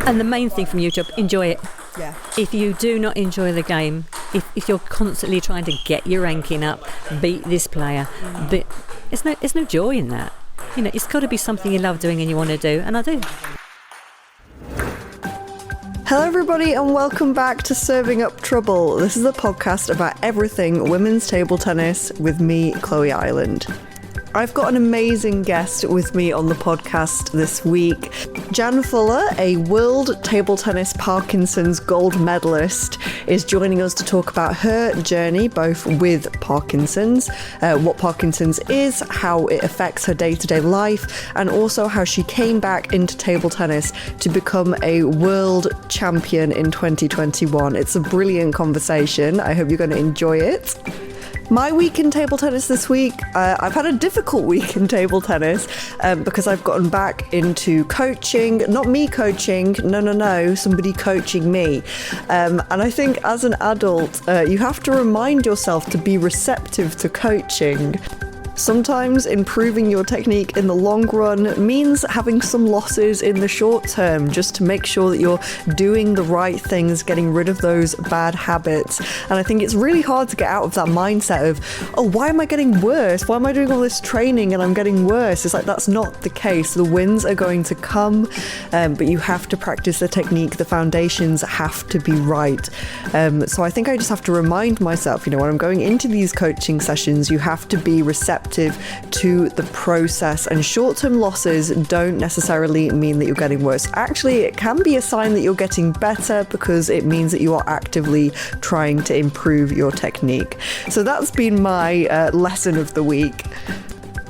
And the main thing from YouTube, enjoy it. Yeah. If you do not enjoy the game, if you're constantly trying to get your ranking up, beat this player, there's no joy in that. You know, it's got to be something you love doing and you want to do, and I do. Hello everybody and welcome back to Serving Up Trouble. This is a podcast about everything women's table tennis with me, Chloe Ireland. I've got an amazing guest with me on the podcast this week. Jan Fuller, a World Table Tennis Parkinson's Gold Medalist, is joining us to talk about her journey, both with Parkinson's, what Parkinson's is, how it affects her day-to-day life, and also how she came back into table tennis to become a world champion in 2021. It's a brilliant conversation. I hope you're going to enjoy it. My week in table tennis this week, I've had a difficult week in table tennis because I've gotten back into coaching. Not me coaching, no, somebody coaching me. And I think as an adult, you have to remind yourself to be receptive to coaching. Sometimes improving your technique in the long run means having some losses in the short term, just to make sure that you're doing the right things, getting rid of those bad habits. And I think it's really hard to get out of that mindset of, oh, why am I getting worse? Why am I doing all this training and I'm getting worse? It's like, that's not the case. The wins are going to come, but you have to practice the technique. The foundations have to be right. So I think I just have to remind myself, when I'm going into these coaching sessions, you have to be receptive to the process, and short-term losses don't necessarily mean that you're getting worse. Actually, it can be a sign that you're getting better because it means that you are actively trying to improve your technique. So that's been my lesson of the week.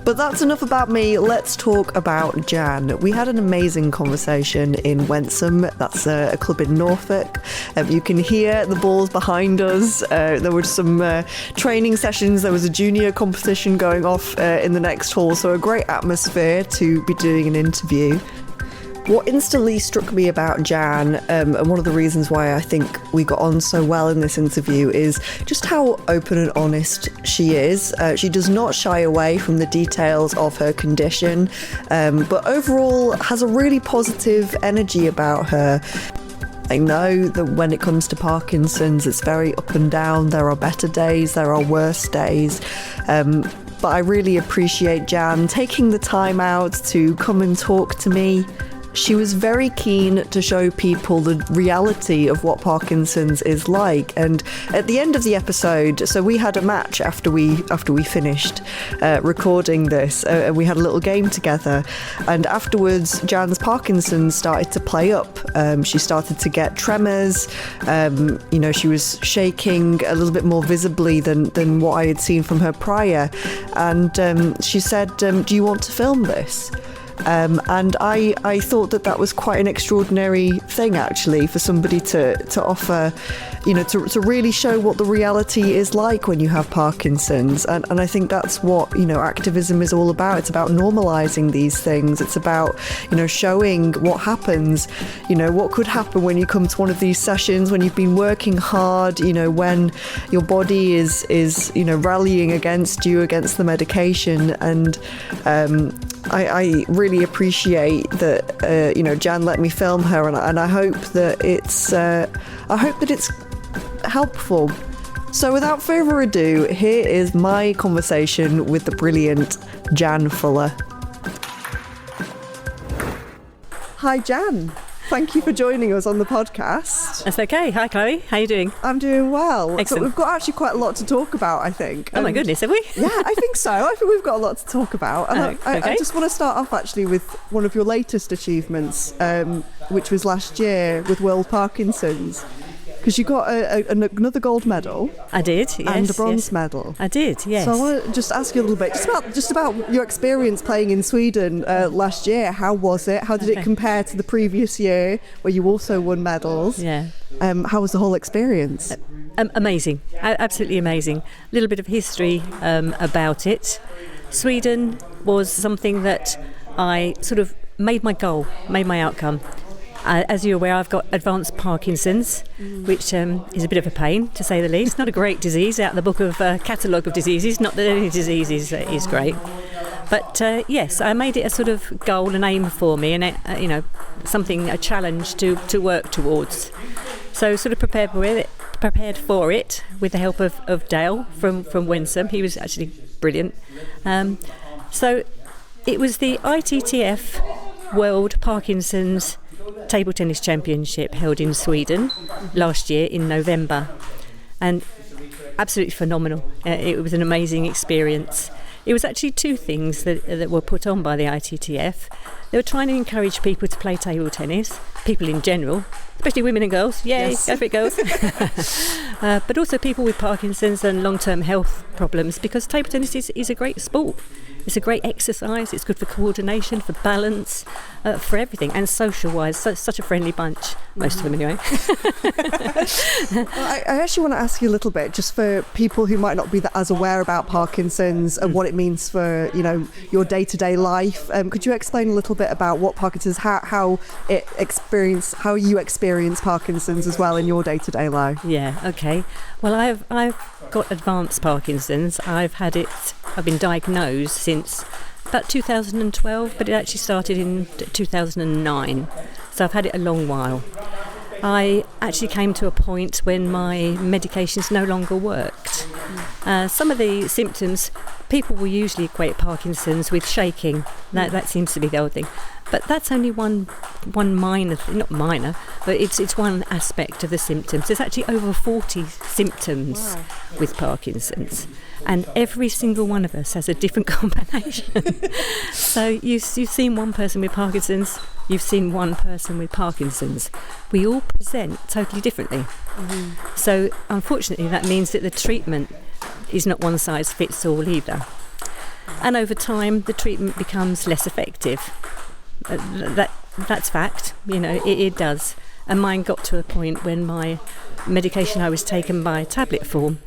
But that's enough about me. Let's talk about Jan. We had an amazing conversation in Wensum. That's a club in Norfolk. You can hear the balls behind us. There were some training sessions. There was a junior competition going off in the next hall. So a great atmosphere to be doing an interview. What instantly struck me about Jan, and one of the reasons why I think we got on so well in this interview, is just how open and honest she is. She does not shy away from the details of her condition, but overall has a really positive energy about her. I know that when it comes to Parkinson's, it's very up and down. There are better days, there are worse days. But I really appreciate Jan taking the time out to come and talk to me. She was very keen to show people the reality of what Parkinson's is like. And at the end of the episode, so we had a match after we finished recording this, and we had a little game together. And afterwards, Jan's Parkinson's started to play up. She started to get tremors. She was shaking a little bit more visibly than what I had seen from her prior. And she said, do you want to film this? And I thought that was quite an extraordinary thing, actually, for somebody to offer, to really show what the reality is like when you have Parkinson's. And I think that's what, activism is all about. It's about normalizing these things. It's about, showing what happens, what could happen when you come to one of these sessions, when you've been working hard, when your body is rallying against you, against the medication. And I really appreciate that Jan let me film her, and I hope that it's helpful. So without further ado, here is my conversation with the brilliant Jan Fuller. Hi Jan. Thank you for joining us on the podcast. That's okay. Hi, Chloe. How are you doing? I'm doing well. Excellent. So we've got actually quite a lot to talk about, I think. Oh my goodness, have we? Yeah, I think so. I think we've got a lot to talk about. And okay. I just want to start off actually with one of your latest achievements, which was last year with World Parkinson's. Because you got another gold medal. I did, yes. And a bronze medal. I did, yes. So I want to just ask you a little bit, just about your experience playing in Sweden last year. How was it? How did it compare to the previous year, where you also won medals? Yeah. How was the whole experience? Amazing, absolutely amazing. A little bit of history about it. Sweden was something that I sort of made my goal, made my outcome. As you're aware, I've got advanced Parkinson's, which is a bit of a pain, to say the least. Not a great disease out of the book of catalogue of diseases. Not that any disease is great. But yes, I made it a sort of goal and aim for me. And, something, a challenge to work towards. So sort of prepared for it with the help of Dale from Wensum. He was actually brilliant. So it was the ITTF World Parkinson's Table Tennis Championship held in Sweden last year in November, and absolutely phenomenal. It was an amazing experience. It was actually two things that were put on by the ITTF. They were trying to encourage people to play table tennis, people in general, especially women and girls. Yay, yes. Go for it, girls. But also people with Parkinson's and long-term health problems, because table tennis is a great sport. It's a great exercise. It's good for coordination, for balance, for everything, and social-wise. Such a friendly bunch, most of them anyway. Well, I actually want to ask you a little bit, just for people who might not be as aware about Parkinson's and what it means for your day-to-day life. Could you explain a little bit about what Parkinson's, how you experience Parkinson's as well in your day-to-day life? Yeah. Okay. Well, I've got advanced Parkinson's. I've been diagnosed since about 2012, but it actually started in 2009. So I've had it a long while. I actually came to a point when my medications no longer worked. Some of the symptoms, people will usually equate Parkinson's with shaking. That seems to be the old thing. But that's only one minor, not minor, but it's one aspect of the symptoms. There's actually over 40 symptoms with Parkinson's, and every single one of us has a different combination. So you've seen one person with Parkinson's, you've seen one person with Parkinson's. We all present totally differently. Mm-hmm. So unfortunately that means that the treatment is not one size fits all either. And over time the treatment becomes less effective. That's fact, it does. And mine got to a point when my medication I was taking by tablet form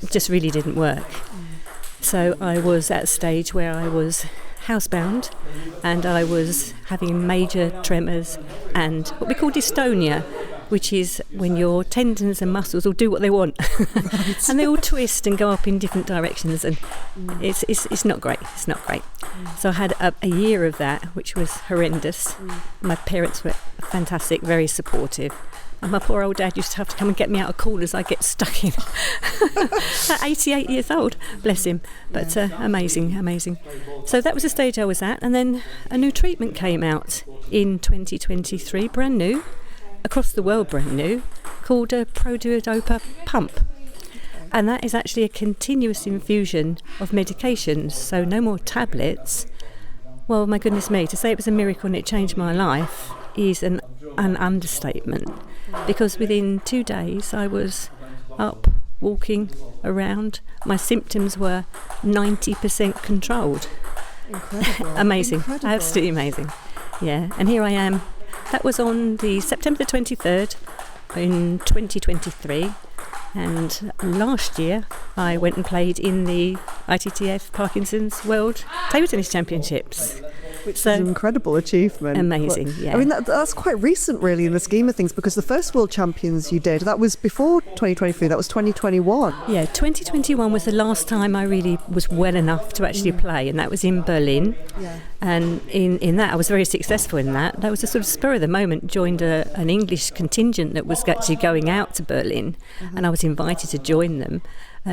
just really didn't work. So I was at a stage where I was housebound and I was having major tremors and what we call dystonia, which is when your tendons and muscles will do what they want. Right. And they all twist and go up in different directions, and it's not great. It's not great. So I had a year of that, which was horrendous. My parents were fantastic, very supportive. And my poor old dad used to have to come and get me out of corners I get stuck in. At 88 years old, bless him. But amazing. So that was the stage I was at. And then a new treatment came out in 2023, brand new, across the world brand new, called a Produodopa pump. And that is actually a continuous infusion of medications, so no more tablets. Well, my goodness me, to say it was a miracle and it changed my life is an understatement. Because within 2 days I was up, walking around. My symptoms were 90% controlled. Incredible. Amazing. Incredible. Absolutely amazing. Yeah, and here I am. That was on the September the 23rd in 2023. And last year I went and played in the ITTF Parkinson's World Table Tennis Championships. Which is an incredible achievement. Amazing, yeah. I mean, that's quite recent, really, in the scheme of things, because the first World Champions you did, that was before 2023, that was 2021. Yeah, 2021 was the last time I really was well enough to actually play, and that was in Berlin. Yeah. And in that, I was very successful in that. That was a sort of spur of the moment, joined an English contingent that was actually going out to Berlin, and I was invited to join them.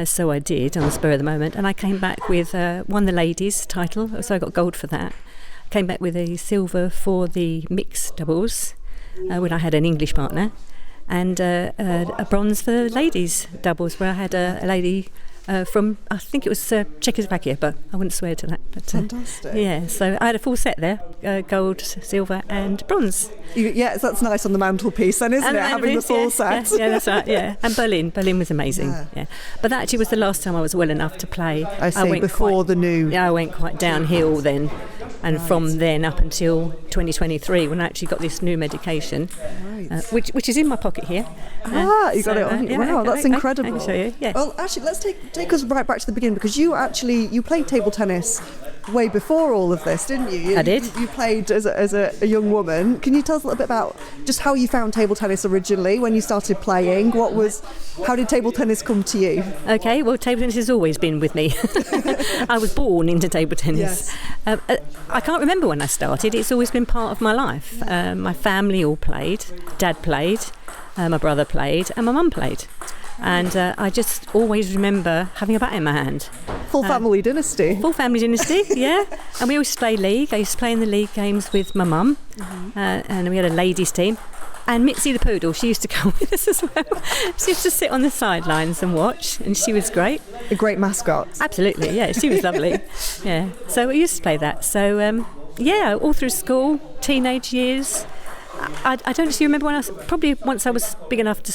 So I did on the spur of the moment, and I came back with won the ladies title, so I got gold for that. Came back with a silver for the mixed doubles when I had an English partner, and a bronze for the ladies doubles where I had a lady from, I think it was Czechoslovakia, but I wouldn't swear to that. But, fantastic. Yeah, so I had a full set there, gold, silver and bronze. Yeah, that's nice on the mantelpiece then, isn't it, having the full set? Yeah, that's right, yeah. And Berlin was amazing, yeah. But that actually was the last time I was well enough to play. I see, before the new... Yeah, I went quite downhill then. And from then up until 2023, when I actually got this new medication, which is in my pocket here. You got it on you. Wow, that's incredible. I can show you, yeah. Well, actually, let's take us right back to the beginning, because you played table tennis way before all of this, didn't you? I did. You played as a young woman. Can you tell us a little bit about just how you found table tennis originally, when you started playing? How did table tennis come to you? Okay, well, table tennis has always been with me. I was born into table tennis. Yes. I can't remember when I started. It's always been part of my life. My family all played. Dad played, my brother played, and my mum played. And I just always remember having a bat in my hand. Full family dynasty. Full family dynasty, yeah. And we always play league. I used to play in the league games with my mum, and we had a ladies' team. And Mitzi the poodle, she used to come with us as well. She used to sit on the sidelines and watch, and she was great. A great mascot. Absolutely, yeah, she was lovely. Yeah, so we used to play that. So, all through school, teenage years. I don't actually remember when probably once I was big enough to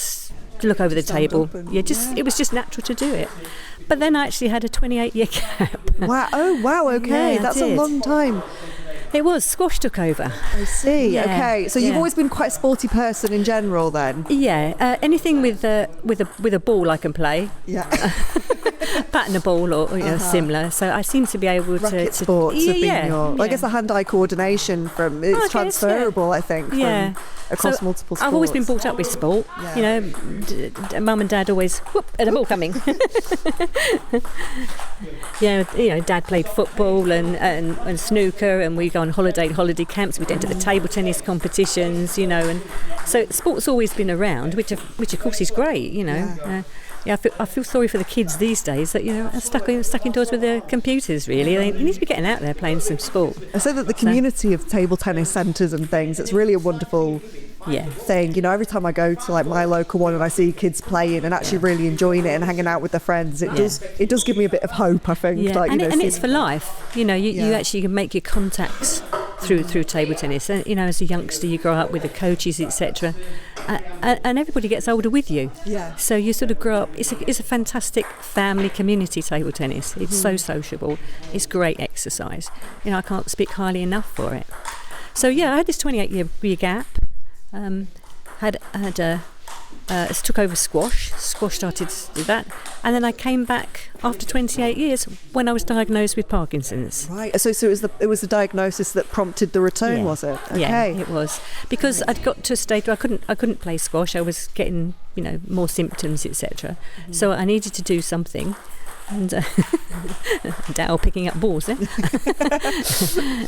look over the table. It was just natural to do it. But then I actually had a 28-year gap. Wow! Oh, wow! Okay, Yeah, that's a long time. It was. Squash took over. I see. Yeah, Okay, so you've yeah. always been quite a sporty person in general, then. Yeah, anything with a ball I can play. Yeah. Bat and a ball or similar. So I seem to be able Racket to sports have been your. yeah. I guess the hand-eye coordination it's transferable. I think. Yeah. Across multiple sports. I've always been brought up with sport. Yeah. You know, mum and dad always whoop at a ball coming. Dad played football and snooker, and we go on holiday camps. We went to the table tennis competitions. You know, and so sport's always been around, which of course is great. You know. Yeah. I feel sorry for the kids these days that are stuck indoors with their computers. Really, they need to be getting out there playing some sport. I say that the community of table tennis centres and things, it's really a wonderful thing. You know, every time I go to like my local one and I see kids playing and actually really enjoying it and hanging out with their friends, it does give me a bit of hope. I think. Yeah. Like, and it's for life. You know, you actually can make your contacts through table tennis. And as a youngster, you grow up with the coaches, etc. And everybody gets older with you. Yeah. So you sort of grow up. It's a fantastic family community, table tennis. It's so sociable. It's great exercise. You know, I can't speak highly enough for it. So I had this 28-year gap. Took over squash. Squash started to do that, and then I came back after 28 years when I was diagnosed with Parkinson's. Right. So it was the diagnosis that prompted the return, was it? Okay. Yeah, it was, because I'd got to a stage where I couldn't play squash. I was getting more symptoms, etc. So I needed to do something. And Dow picking up balls.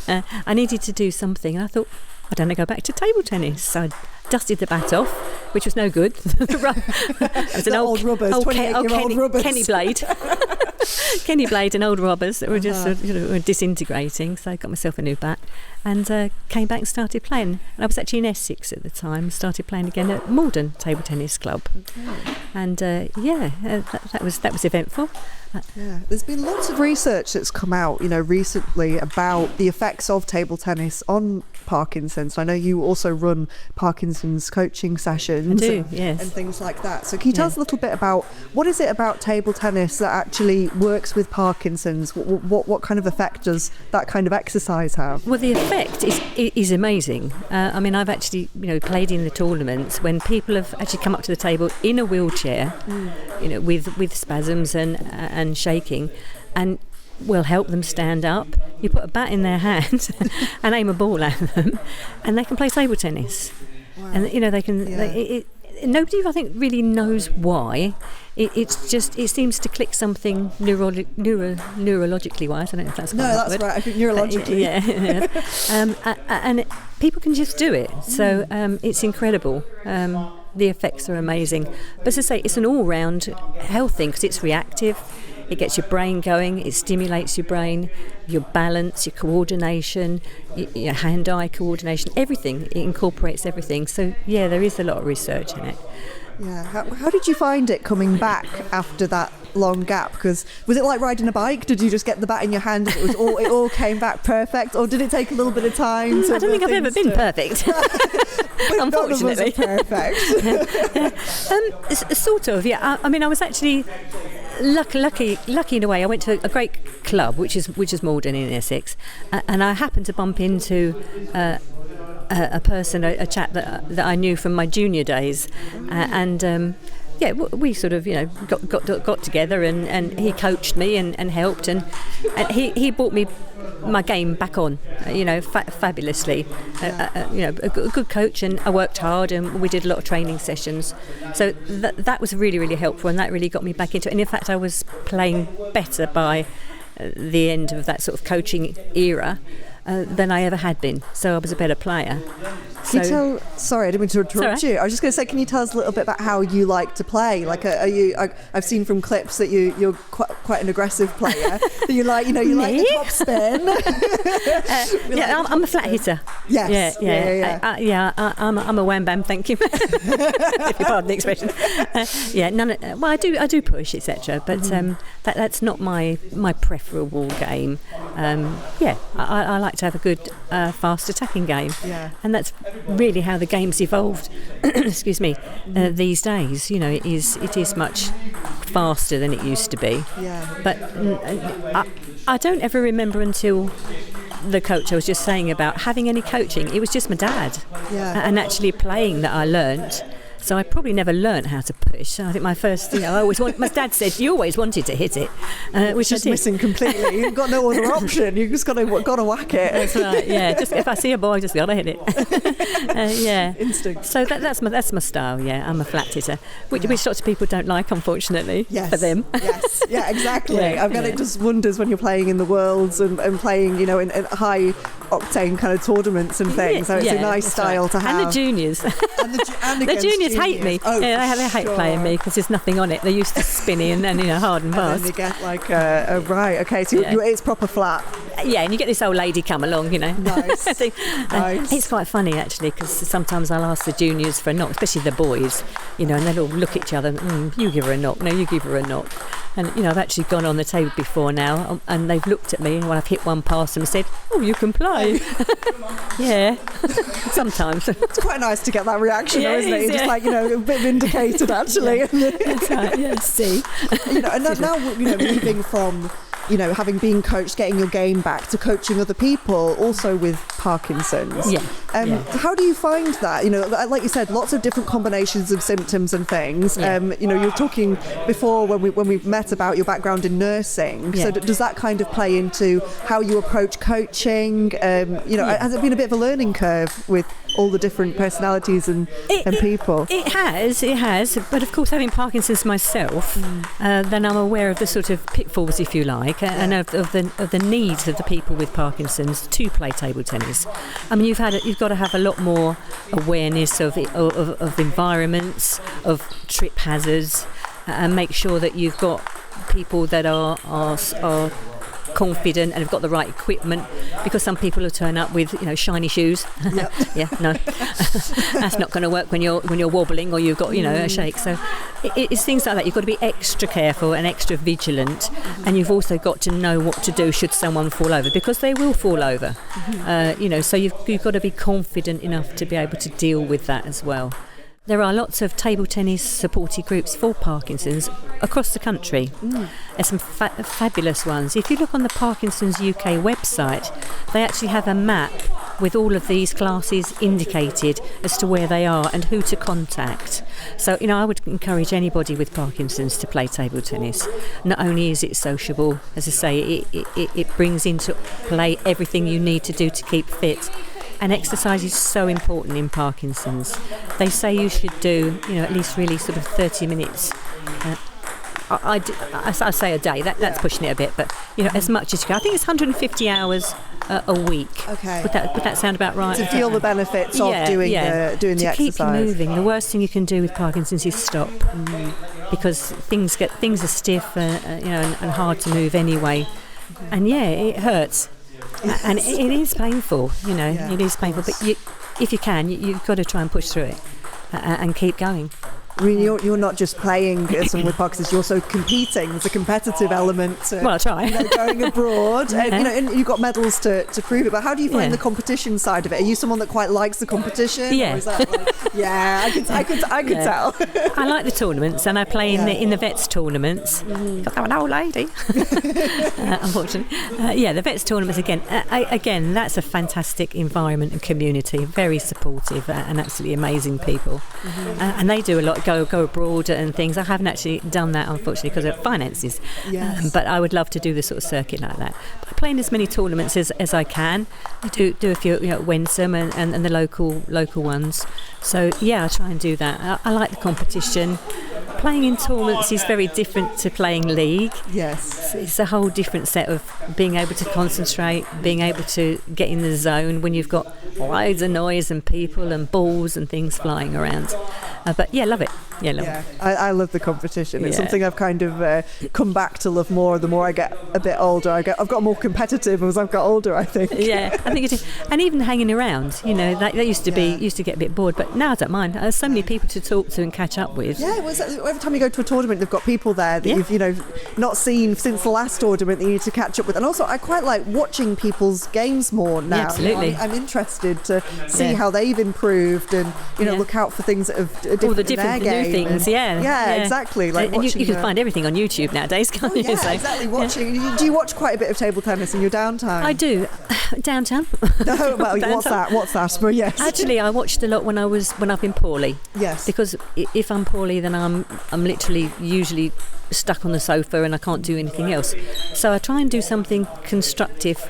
I needed to do something, and I thought, I don't know, go back to table tennis. So I dusted the bat off, which was no good. It was an old rubbers, rubbers. Kenny blade. Kenny blade and old rubbers that were just were disintegrating. So I got myself a new bat and came back and started playing. And I was actually in Essex at the time. Started playing again at Malden Table Tennis Club. Okay. And that was eventful. There's been lots of research that's come out, recently about the effects of table tennis on Parkinson's. I know you also run Parkinson's coaching sessions and things like that. So can you tell us a little bit about what is it about table tennis that actually works with Parkinson's? What kind of effect does that kind of exercise have? Well, the effect is amazing. I mean, I've actually played in the tournaments when people have actually come up to the table in a wheelchair, with spasms and shaking, and we'll help them stand up. You put a bat in their hand and aim a ball at them, and they can play table tennis. Wow. And they can. Nobody, I think, really knows why. It seems to click something neurologically wise. I don't know if that's quite that's word. right. I think neurologically. And people can just do it. So it's incredible. The effects are amazing. But as I say, it's an all-round health thing because it's reactive. It gets your brain going, it stimulates your brain, your balance, your coordination, your hand-eye coordination, everything. It incorporates everything. So, there is a lot of research in it. Yeah. How did you find it coming back after that long gap? Because was it like riding a bike? Did you just get the bat in your hand and it all came back perfect? Or did it take a little bit of time? I don't think I've ever been perfect. Unfortunately. Perfect. Sort of, yeah. I mean, I was actually lucky in a way. I went to a great club, which is Malden in Essex, and I happened to bump into a person, a chap that I knew from my junior days, and we sort of, got together, and he coached me and helped, and he brought me my game back on, fabulously. A good coach, and I worked hard, and we did a lot of training sessions. So that was really, really helpful, and that really got me back into it. And in fact, I was playing better by the end of that sort of coaching era than I ever had been. So I was a better player. Sorry, I didn't mean to interrupt you. I was just going to say, can you tell us a little bit about how you like to play? Like, I've seen from clips that you're quite an aggressive player. That you like the top spin. I'm a flat hitter. Yes. I'm a wham bam. Thank you. If you pardon the expression. I do push, etc. But that's not my preferable game. I like to have a good fast attacking game. Yeah. And that's really how the game's evolved. Excuse me. These days, it is much faster than it used to be. Yeah. But I don't ever remember until the coach I was just saying about having any coaching. It was just my dad, and actually playing that I learnt. So I probably never learnt how to push. I think my first, my dad said, you always wanted to hit it, which is missing completely. You've got no other option. You've just got to whack it. That's right. Yeah. Just if I see a ball, I just got to hit it. Instinct. So that's my style. Yeah, I'm a flat hitter, which lots of people don't like, unfortunately. Yes. For them. Yes. Yeah. Exactly. I bet it just wonders when you're playing in the Worlds and playing, in high octane kind of tournaments and things. So it's a nice style to have. And the juniors. and the juniors hate me. Oh, they hate playing me because there's nothing on it. They're used to spinny and hard and fast. And then you get like right, okay, so it's proper flat. Yeah, and you get this old lady come along, Nice. Nice. It's quite funny actually, because sometimes I'll ask the juniors for a knock, especially the boys, and they'll all look at each other. You give her a knock. No, you give her a knock. And I've actually gone on the table before now, and they've looked at me when I've hit one past them and said, "Oh, you can play." Yeah, sometimes. It's quite nice to get that reaction, though, isn't it? You're just like, a bit vindicated, actually. That's right. Yeah. See. And now moving from having been coached, getting your game back, to coaching other people also with Parkinson's. How do you find that? Like you said, lots of different combinations of symptoms and things. You were talking before when we met about your background in nursing. So does that kind of play into how you approach coaching? Has it been a bit of a learning curve with all the different personalities and people? It has. But of course, having Parkinson's myself, then I'm aware of the sort of pitfalls, if you like, and of the needs of the people with Parkinson's to play table tennis. I mean, you've got to have a lot more awareness of environments, of trip hazards, and make sure that you've got people that are confident and have got the right equipment, because some people will turn up with shiny shoes. Yep. That's not going to work when you're wobbling or you've got a shake. So it's things like that. You've got to be extra careful and extra vigilant, and you've also got to know what to do should someone fall over, because they will fall over. So you've got to be confident enough to be able to deal with that as well. There are lots of table tennis supported groups for Parkinson's across the country. There's some fabulous ones. If you look on the Parkinson's UK website, they actually have a map with all of these classes indicated as to where they are and who to contact. So, I would encourage anybody with Parkinson's to play table tennis. Not only is it sociable, as I say, it brings into play everything you need to do to keep fit. And exercise is so important in Parkinson's. They say you should do, at least really sort of 30 minutes. I say a day. That's pushing it a bit, but as much as you can. I think it's 150 hours a week. Okay. Would that sound about right? To feel the benefits of doing the exercise. To keep moving. The worst thing you can do with Parkinson's is stop, because things are stiff, and hard to move anyway. And it hurts. And it is painful, it is painful. But if you can, you've got to try and push through it and keep going. I mean, you're not just playing someone with Parkinson's, you're also competing. There's a competitive element to I try. Going abroad. And you've got medals to prove it. But how do you find the competition side of it? Are you someone that quite likes the competition? Yeah. Or is that I could tell. I like the tournaments, and I play in the vets tournaments. I'm an old lady, unfortunately. The vets tournaments, again, that's a fantastic environment and community, very supportive and absolutely amazing people. And they do a lot go abroad and things. I haven't actually done that, unfortunately, because of finances. Yes. But I would love to do the sort of circuit like that. But playing as many tournaments as I can. I do a few, at Wensum and the local ones. So yeah, I try and do that. I like the competition. Playing in tournaments is very different to playing league. Yes. It's a whole different set of being able to concentrate, being able to get in the zone when you've got loads of noise and people and balls and things flying around. But yeah, love it. Yeah, love it. I love the competition. It's Yeah. something I've kind of come back to love more. The more I get a bit older, I've got more competitive as I've got older, I think. Yeah, I think it is. And even hanging around, that used to get a bit bored, but now I don't mind. There's so many people to talk to and catch up with. Yeah, every time you go to a tournament, they've got people there that Yeah. you've not seen since the last tournament that you need to catch up with. And also, I quite like watching people's games more now. Yeah, absolutely. I'm interested to see Yeah. how they've improved and Yeah. look out for things that have different All the in their different new game. things, And- yeah, exactly. Like and you watching can find everything on YouTube nowadays, can't you? yeah, So, exactly. Watching. Do you watch quite a bit of table tennis in your downtime? I do. Downtown. No, well, what's that? But yes. Actually, I watched a lot when I've been poorly. Yes. Because if I'm poorly, then I'm literally usually stuck on the sofa and I can't do anything else. So I try and do something constructive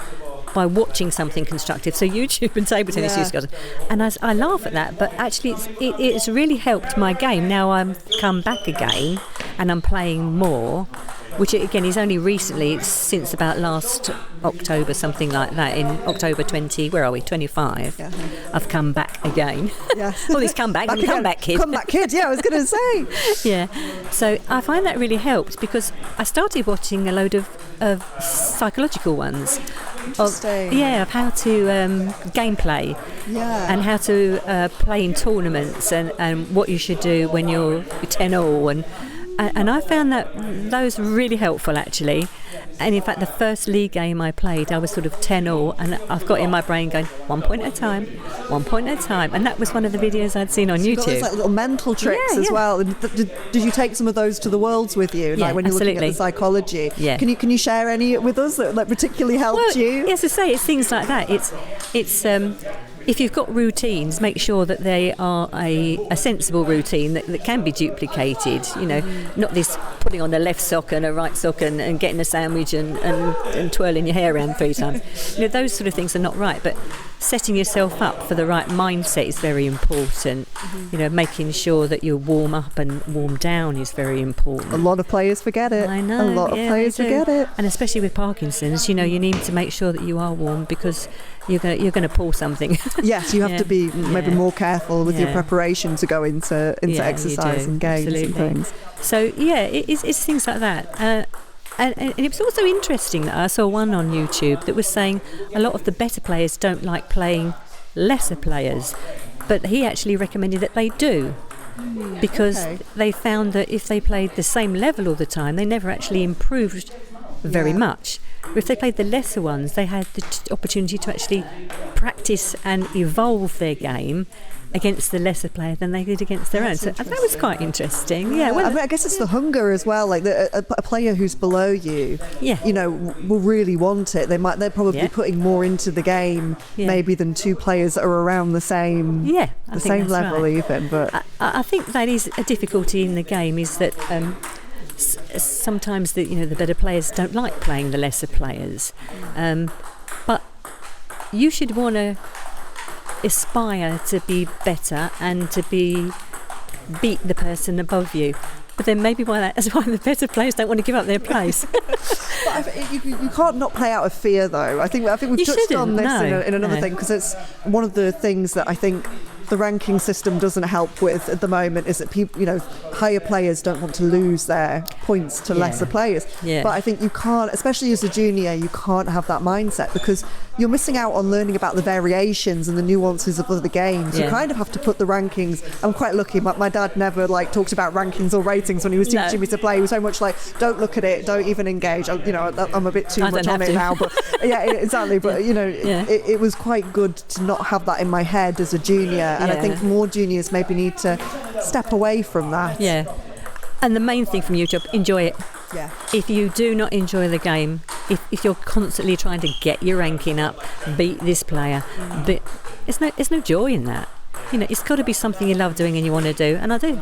by watching something constructive. So YouTube and table tennis used to go. And I laugh at that, but actually it's really helped my game. Now I'm come back again and I'm playing more, which again is only recently, since about last October, something like that, in October 25, Yeah. I've come back again. Yes. Well, he's come back, Back again. comeback kid. Comeback kid, yeah, I was going to say. Yeah, so I find that really helped because I started watching a load of psychological ones. Interesting. Of how to gameplay Yeah. and how to play in tournaments and what you should do when you're 10-all and I found that those really helpful actually. And in fact, the first league game I played, I was sort of 10-all, and I've got in my brain going 1 point at a time, and that was one of the videos I'd seen on You've got YouTube. those like little mental tricks as well. And did you take some of those to the Worlds with you? Yeah, like when you're looking at absolutely. the psychology. Yeah. Can you share any with us that like particularly helped you? Yes, I say it's things like that. It's if you've got routines, make sure that they are a sensible routine that can be duplicated. Not this putting on a left sock and a right sock and getting a sandwich and twirling your hair around 3 times. Those sort of things are not right. But setting yourself up for the right mindset is very important. Making sure that you warm up and warm down is very important. A lot of players forget it. I know. A lot of players they do. forget it. And especially with Parkinson's, you need to make sure that you are warm because you're going to pull something. Yes, you have to be maybe more careful with your Yeah. preparation to go into Yeah, you exercise do. and games Absolutely. and things. So it's things like that. And it was also interesting that I saw one on YouTube that was saying a lot of the better players don't like playing lesser players, but he actually recommended that they do. Because okay. they found that if they played the same level all the time, they never actually improved very much. If they played the lesser ones, they had the opportunity to actually practice and evolve their game against the lesser player than they did against their own. So that was quite interesting. Yeah, well, I guess it's the hunger as well. Like a player who's below you, Yeah. will really want it. They're probably Yeah. putting more into the game Yeah. maybe than 2 players that are around the same yeah, I the think same that's level right. even. But I think that is a difficulty in the game, is that sometimes the better players don't like playing the lesser players, but you should want to aspire to be better and to beat the person above you. But then maybe that's why the better players don't want to give up their place. But you can't not play out of fear, though. I think we've You touched on shouldn't, this no, in another no. thing, because it's one of the things that I think the ranking system doesn't help with at the moment, is that people, higher players don't want to lose their points to lesser players. Yeah. But I think you can't, especially as a junior, you can't have that mindset, because you're missing out on learning about the variations and the nuances of other games. You Yeah. kind of have to put the rankings. I'm quite lucky. My dad never talked about rankings or ratings when he was teaching me to play. He was so much like, don't look at it, don't even engage. I'm a bit too I much don't on have it to. now, but yeah, exactly. But Yeah. it was quite good to not have that in my head as a junior, and I Yeah. think more juniors maybe need to step away from that. Yeah. And the main thing from YouTube, enjoy it. Yeah. If you do not enjoy the game, if you're constantly trying to get your ranking up, beat this player, but there's no joy in that. it's got to be something you love doing and you want to do, and I do,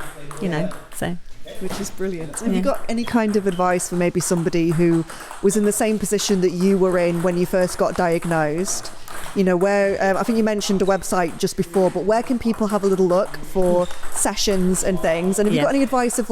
so. Which is brilliant. Have you got any kind of advice for maybe somebody who was in the same position that you were in when you first got diagnosed? Where I think you mentioned a website just before, but where can people have a little look for sessions and things? And have you got any advice of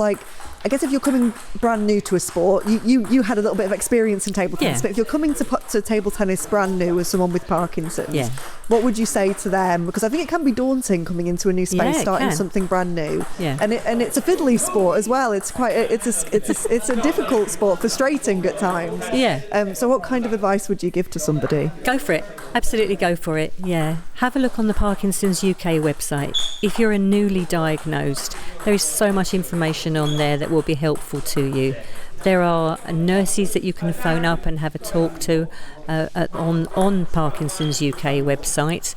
I guess if you're coming brand new to a sport, you had a little bit of experience in table tennis, but if you're coming to table tennis brand new as someone with Parkinson's, what would you say to them? Because I think it can be daunting coming into a new space, starting something brand new, and it's a fiddly sport as well. It's quite it's a difficult sport, frustrating at times. So what kind of advice would you give to somebody? Go for it. Absolutely go for it. Have a look on the Parkinson's UK website. If you're a newly diagnosed, there is so much information on there that will be helpful to you. There are nurses that you can phone up and have a talk to on Parkinson's UK website,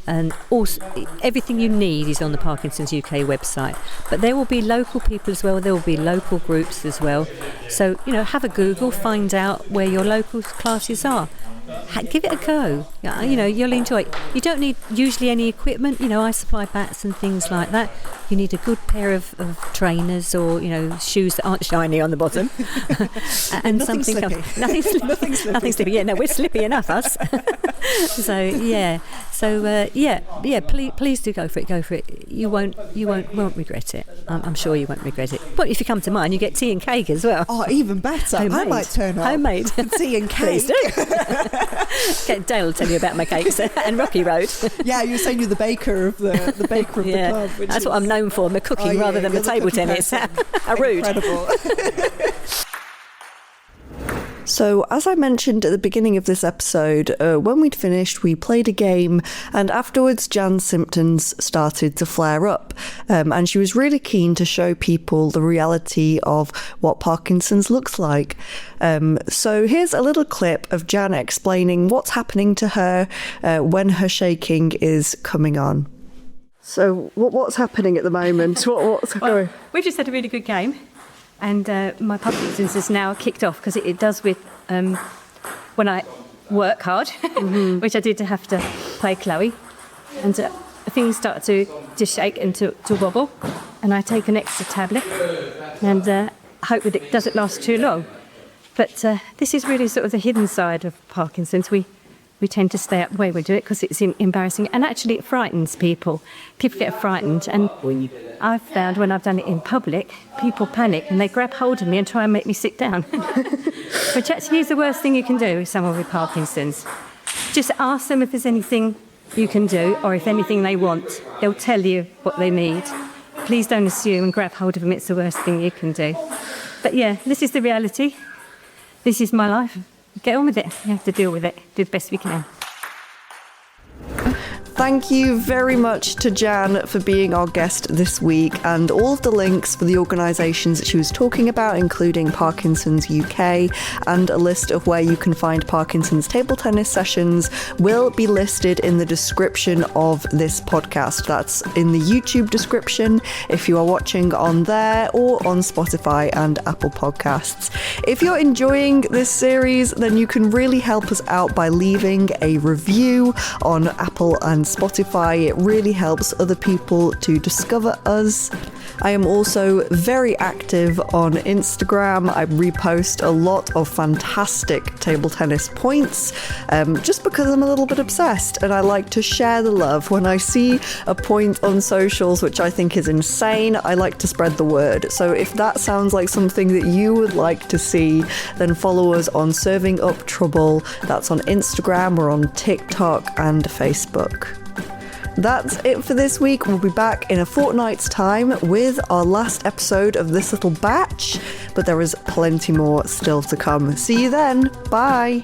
and also everything you need is on the Parkinson's UK website. But there will be local people as well. There will be local groups as well. So have a Google, find out where your local classes are. Give it a go. You'll enjoy it. You don't need usually any equipment. I supply bats and things like that. You need a good pair of trainers or shoes that aren't shiny on the bottom, and nothing something slippy. Nothing slippy. Yeah, no, we're slippy enough, us. Please do go for it. Go for it. You won't regret it. I'm sure you won't regret it. But if you come to mine, you get tea and cake as well. Oh, even better. Homemade. I might turn up. Homemade. Tea and cake. Please do. Dale will tell you about my cakes and Rocky Road. Yeah, you were saying you're the baker of the club. That's what I'm known for, my cooking rather than my table tennis. How rude. Incredible. So, as I mentioned at the beginning of this episode, when we'd finished, we played a game, and afterwards Jan's symptoms started to flare up, and she was really keen to show people the reality of what Parkinson's looks like. So here's a little clip of Jan explaining what's happening to her when her shaking is coming on. So, what's happening at the moment? What's going? We just had a really good game. And my Parkinson's is now kicked off because it does with when I work hard, which I did to have to play Chloe, and things start to shake and to wobble, and I take an extra tablet and hope that it doesn't last too long. But this is really sort of the hidden side of Parkinson's. We tend to stay up the way we do it because it's embarrassing, and actually it frightens people. People get frightened, and I've found when I've done it in public, people panic and they grab hold of me and try and make me sit down, which actually is the worst thing you can do with someone with Parkinson's. Just ask them if there's anything you can do or if anything they want. They'll tell you what they need. Please don't assume and grab hold of them. It's the worst thing you can do. But this is the reality. This is my life. Get on with it. You have to deal with it. Do the best we can. Thank you very much to Jan for being our guest this week, and all of the links for the organisations that she was talking about, including Parkinson's UK and a list of where you can find Parkinson's table tennis sessions, will be listed in the description of this podcast. That's in the YouTube description if you are watching on there, or on Spotify and Apple Podcasts. If you're enjoying this series, then you can really help us out by leaving a review on Apple and Spotify. It really helps other people to discover us. I am also very active on Instagram. I repost a lot of fantastic table tennis points, just because I'm a little bit obsessed and I like to share the love. When I see a point on socials which I think is insane, I like to spread the word. So if that sounds like something that you would like to see, then follow us on Serving Up Trouble. That's on Instagram or on TikTok and Facebook. That's it for this week. We'll be back in a fortnight's time with our last episode of this little batch, but there is plenty more still to come. See you then. Bye.